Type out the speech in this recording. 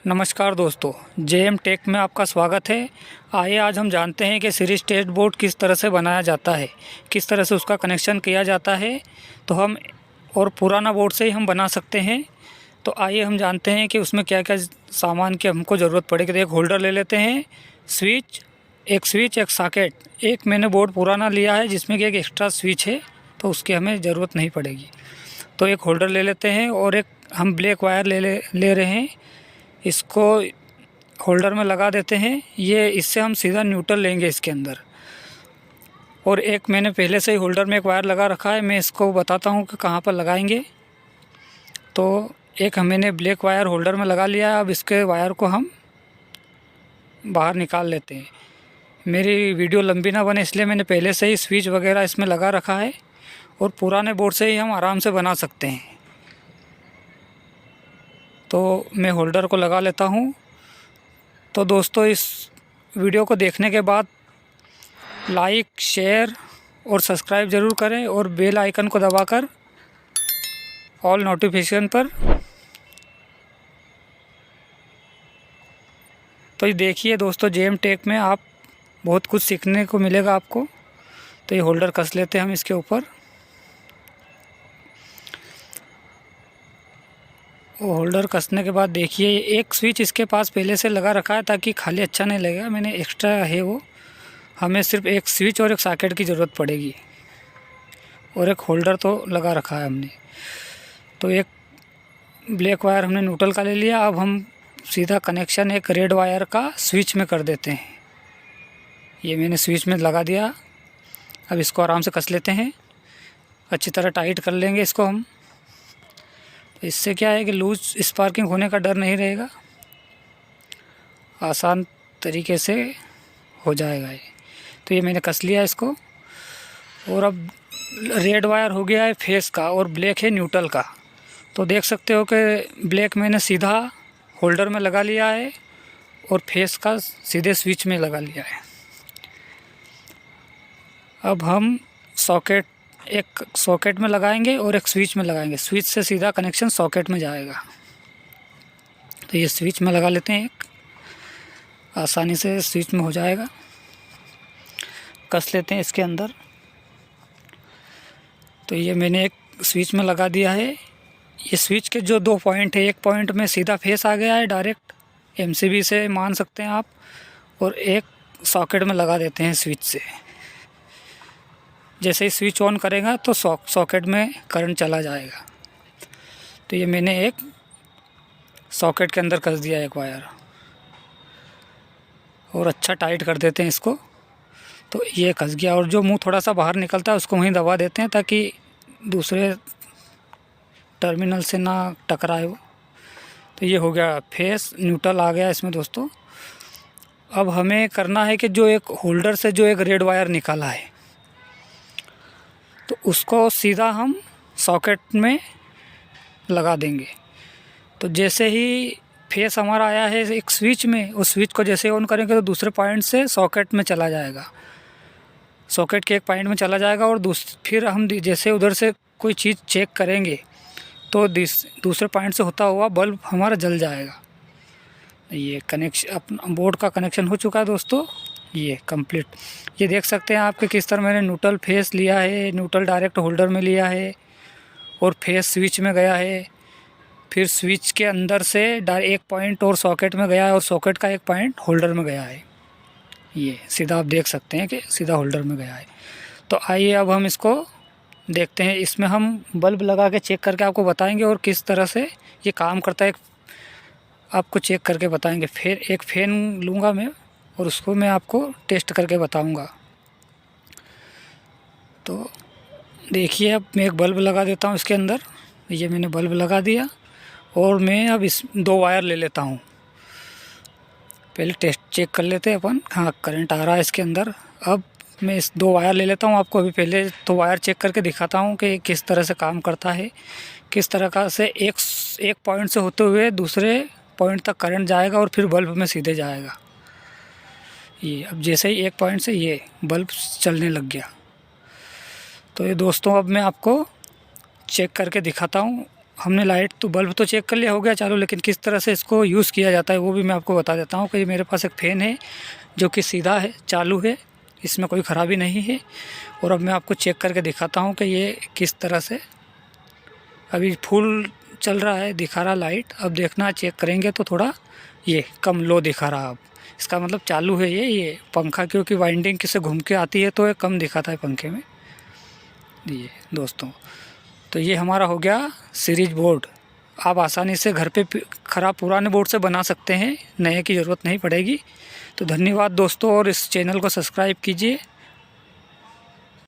नमस्कार दोस्तों, JM take में आपका स्वागत है। आइए आज हम जानते हैं कि सीरीज टेस्ट बोर्ड किस तरह से बनाया जाता है, किस तरह से उसका कनेक्शन किया जाता है। तो हम और पुराना बोर्ड से ही हम बना सकते हैं। तो आइए हम जानते हैं कि उसमें क्या क्या सामान की हमको ज़रूरत पड़ेगी। तो एक होल्डर ले लेते हैं, स्विच, एक सॉकेट। एक मैंने बोर्ड पुराना लिया है जिसमें कि एक एक्स्ट्रा स्विच है, तो उसकी हमें ज़रूरत नहीं पड़ेगी। तो एक होल्डर ले लेते हैं और एक हम ब्लैक वायर ले रहे हैं। इसको होल्डर में लगा देते हैं। ये इससे हम सीधा न्यूट्रल लेंगे इसके अंदर। और एक मैंने पहले से ही होल्डर में एक वायर लगा रखा है, मैं इसको बताता हूँ कि कहाँ पर लगाएंगे। तो एक मैंने ब्लैक वायर होल्डर में लगा लिया है। अब इसके वायर को हम बाहर निकाल लेते हैं। मेरी वीडियो लंबी ना बने इसलिए मैंने पहले से ही स्विच वगैरह इसमें लगा रखा है, और पुराने बोर्ड से ही हम आराम से बना सकते हैं। तो मैं होल्डर को लगा लेता हूँ। तो दोस्तों, इस वीडियो को देखने के बाद लाइक, शेयर और सब्सक्राइब ज़रूर करें, और बेल आइकन को दबाकर ऑल नोटिफिकेशन पर। तो ये देखिए दोस्तों, जेएम टेक में आप बहुत कुछ सीखने को मिलेगा आपको। तो ये होल्डर कस लेते हैं हम इसके ऊपर। वो होल्डर कसने के बाद देखिए, एक स्विच इसके पास पहले से लगा रखा है ताकि खाली अच्छा नहीं लगेगा। मैंने एक्स्ट्रा है वो, हमें सिर्फ एक स्विच और एक सॉकेट की ज़रूरत पड़ेगी, और एक होल्डर तो लगा रखा है हमने। तो एक ब्लैक वायर हमने न्यूट्रल का ले लिया। अब हम सीधा कनेक्शन एक रेड वायर का स्विच में कर देते हैं। ये मैंने स्विच में लगा दिया। अब इसको आराम से कस लेते हैं, अच्छी तरह टाइट कर लेंगे इसको हम। तो इससे क्या है कि लूज स्पार्किंग होने का डर नहीं रहेगा, आसान तरीके से हो जाएगा ये। तो ये मैंने कस लिया इसको। और अब रेड वायर हो गया है फेस का और ब्लैक है न्यूट्रल का। तो देख सकते हो कि ब्लैक मैंने सीधा होल्डर में लगा लिया है, और फेस का सीधे स्विच में लगा लिया है। अब हम एक सॉकेट में लगाएंगे और एक स्विच में लगाएंगे। स्विच से सीधा कनेक्शन सॉकेट में जाएगा। तो ये स्विच में लगा लेते हैं, एक आसानी से स्विच में हो जाएगा। कस लेते हैं इसके अंदर। तो ये मैंने एक स्विच में लगा दिया है। ये स्विच के जो 2 पॉइंट है, एक पॉइंट में सीधा फेस आ गया है, डायरेक्ट एमसीबी से मान सकते हैं आप, और एक सॉकेट में लगा देते हैं स्विच से। जैसे ही स्विच ऑन करेगा तो सॉकेट में करंट चला जाएगा। तो ये मैंने एक सॉकेट के अंदर कस दिया एक वायर, और अच्छा टाइट कर देते हैं इसको। तो ये कस गया, और जो मुंह थोड़ा सा बाहर निकलता है उसको वहीं दबा देते हैं ताकि दूसरे टर्मिनल से ना टकराए वो। तो ये हो गया, फेस न्यूट्रल आ गया इसमें दोस्तों। अब हमें करना है कि जो एक होल्डर से जो एक रेड वायर निकाला है, तो उसको सीधा हम सॉकेट में लगा देंगे। तो जैसे ही फेस हमारा आया है एक स्विच में, उस स्विच को जैसे ऑन करेंगे तो दूसरे पॉइंट से सॉकेट में चला जाएगा। सॉकेट के एक पॉइंट में चला जाएगा, और फिर हम जैसे उधर से कोई चीज़ चेक करेंगे तो दूसरे पॉइंट से होता हुआ बल्ब हमारा जल जाएगा। ये कनेक्शन अपना बोर्ड का कनेक्शन हो चुका है दोस्तों, ये कंप्लीट। ये देख सकते हैं आपके किस तरह मैंने न्यूट्रल फेस लिया है, न्यूट्रल डायरेक्ट होल्डर में लिया है, और फेस स्विच में गया है। फिर स्विच के अंदर से एक पॉइंट और सॉकेट में गया है, और सॉकेट का एक पॉइंट होल्डर में गया है। ये सीधा आप देख सकते हैं कि सीधा होल्डर में गया है। तो आइए अब हम इसको देखते हैं। इसमें हम बल्ब लगा के चेक करके आपको बताएंगे, और किस तरह से ये काम करता है आपको चेक करके बताएंगे। फिर एक फ़ैन लूँगा मैं, और उसको मैं आपको टेस्ट करके बताऊंगा। तो देखिए, अब मैं एक बल्ब लगा देता हूँ इसके अंदर। ये मैंने बल्ब लगा दिया, और मैं अब इस 2 वायर ले लेता हूँ। पहले टेस्ट चेक कर लेते हैं अपन। हाँ, करंट आ रहा है इसके अंदर। अब मैं इस 2 वायर ले लेता हूँ। आपको अभी पहले तो वायर चेक करके दिखाता हूँ कि किस तरह से काम करता है, किस तरह का से एक पॉइंट से होते हुए दूसरे पॉइंट तक करंट जाएगा, और फिर बल्ब में सीधे जाएगा। ये अब जैसे ही एक पॉइंट से ये बल्ब चलने लग गया। तो ये दोस्तों, अब मैं आपको चेक करके दिखाता हूँ हमने लाइट तो बल्ब तो चेक कर लिया, हो गया चालू, लेकिन किस तरह से इसको यूज़ किया जाता है वो भी मैं आपको बता देता हूँ। कि मेरे पास एक फ़ैन है जो कि सीधा है, चालू है, इसमें कोई ख़राबी नहीं है। और अब मैं आपको चेक करके दिखाता हूँ कि ये किस तरह से अभी फुल चल रहा है, दिखा रहा लाइट। अब देखना चेक करेंगे तो थोड़ा ये कम लो दिखा रहा। अब इसका मतलब चालू है ये पंखा, क्योंकि वाइंडिंग किसे घूम के आती है तो ये कम दिखाता है पंखे में। ये दोस्तों, तो ये हमारा हो गया सीरीज बोर्ड। आप आसानी से घर पे ख़राब पुराने बोर्ड से बना सकते हैं, नए की ज़रूरत नहीं पड़ेगी। तो धन्यवाद दोस्तों, और इस चैनल को सब्सक्राइब कीजिए।